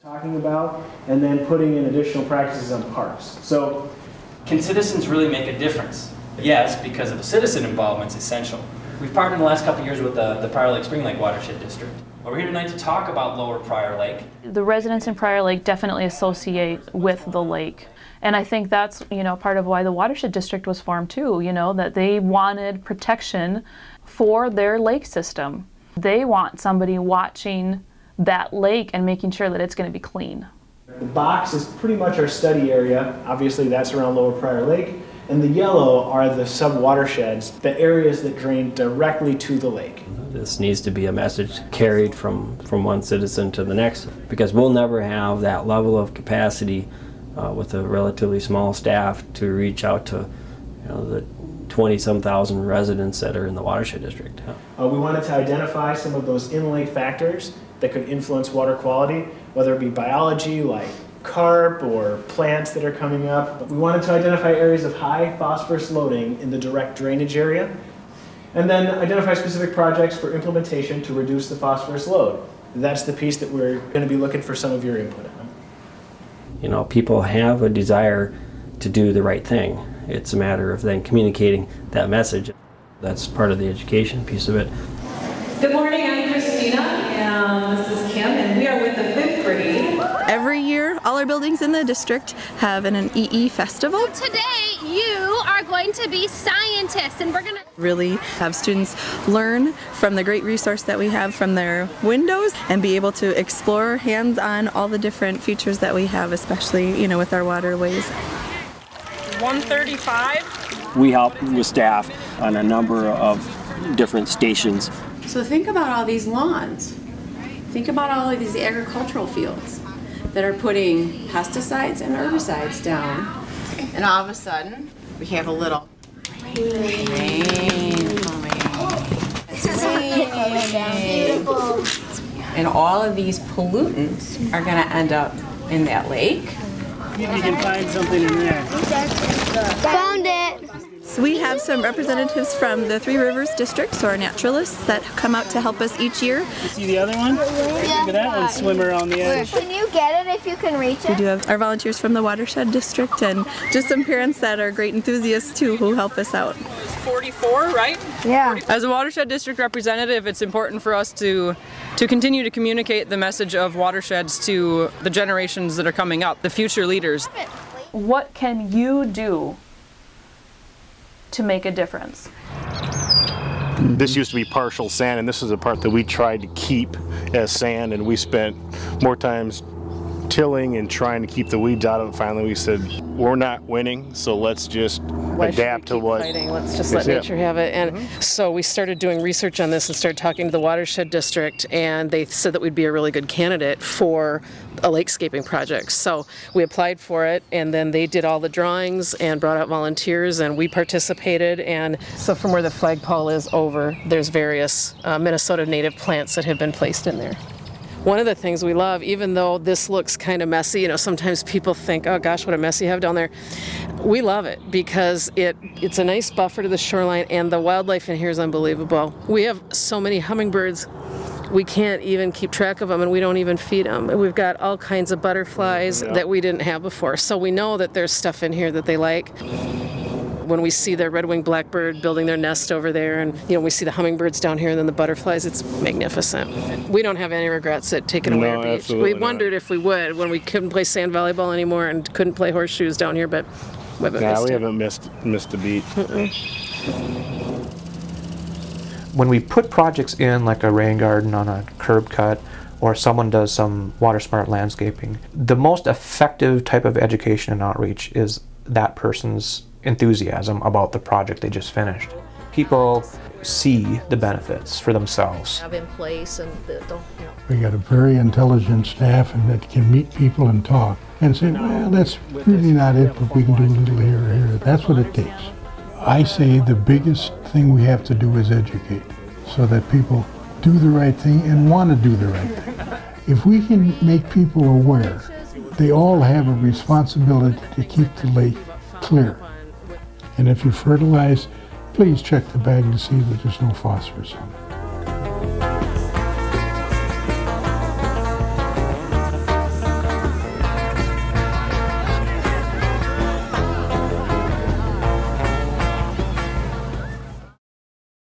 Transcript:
talking about, and then putting in additional practices on parks. So, can citizens really make a difference? Yes, because of the citizen involvement is essential. We've partnered in the last couple of years with the Prior Lake Spring Lake Watershed District. We're here tonight to talk about Lower Prior Lake. The residents in Prior Lake definitely associate with the lake. And I think that's, part of why the Watershed District was formed too, that they wanted protection for their lake system. They want somebody watching that lake and making sure that it's going to be clean. The box is pretty much our study area. Obviously that's around Lower Prior Lake. And the yellow are the sub-watersheds, the areas that drain directly to the lake. This needs to be a message carried from one citizen to the next, because we'll never have that level of capacity with a relatively small staff to reach out to the 20-some thousand residents that are in the Watershed District. We wanted to identify some of those in-lake factors that could influence water quality, whether it be biology like carp or plants that are coming up. We wanted to identify areas of high phosphorus loading in the direct drainage area, and then identify specific projects for implementation to reduce the phosphorus load. That's the piece that we're going to be looking for some of your input on. People have a desire to do the right thing. It's a matter of then communicating that message. That's part of the education piece of it. Good morning, I'm Christina, and this is Kim, and we are with the 5th grade. Every year, all our buildings in the district have an EE festival. Today, you are going to be scientists, and we're going to really have students learn from the great resource that we have from their windows and be able to explore hands-on all the different features that we have, especially, with our waterways. 135. We help with staff on a number of different stations. So think about all these lawns. Think about all of these agricultural fields that are putting pesticides and herbicides down. And all of a sudden, we have a little rain coming. Beautiful. And all of these pollutants are going to end up in that lake. You can find something in there. Found it. So we have some representatives from the Three Rivers districts, or naturalists, that come out to help us each year. You see the other one? Look at that one swim around the edge. Can you get it if you can reach it? We do have our volunteers from the Watershed District and just some parents that are great enthusiasts too who help us out. 44, right? Yeah. As a Watershed District representative, it's important for us to continue to communicate the message of watersheds to the generations that are coming up, the future leaders. What can you do to make a difference? This used to be partial sand, and this is a part that we tried to keep as sand, and we spent more times tilling and trying to keep the weeds out of it. Finally we said, we're not winning, so let's just adapt to what... Let's just let nature have it. And so we started doing research on this and started talking to the Watershed District, and they said that we'd be a really good candidate for a lakescaping project. So we applied for it, and then they did all the drawings and brought out volunteers, and we participated. And so from where the flagpole is over, there's various Minnesota native plants that have been placed in there. One of the things we love, even though this looks kind of messy, sometimes people think, oh gosh, what a mess you have down there. We love it because it's a nice buffer to the shoreline, and the wildlife in here is unbelievable. We have so many hummingbirds, we can't even keep track of them, and we don't even feed them. We've got all kinds of butterflies that we didn't have before, so we know that there's stuff in here that they like. When we see the red-winged blackbird building their nest over there, and we see the hummingbirds down here and then the butterflies, it's magnificent. We don't have any regrets at taking away our beach. We wondered if we would when we couldn't play sand volleyball anymore and couldn't play horseshoes down here, but we haven't missed the beach. When we put projects in, like a rain garden on a curb cut, or someone does some water smart landscaping, the most effective type of education and outreach is that person's enthusiasm about the project they just finished. People see the benefits for themselves. In place, and we got a very intelligent staff and that can meet people and talk and say, well, that's really not it, but we can do a little here or here. That's what it takes. I say the biggest thing we have to do is educate so that people do the right thing and want to do the right thing. If we can make people aware, they all have a responsibility to keep the lake clear. And if you fertilize, please check the bag to see that there's no phosphorus on it.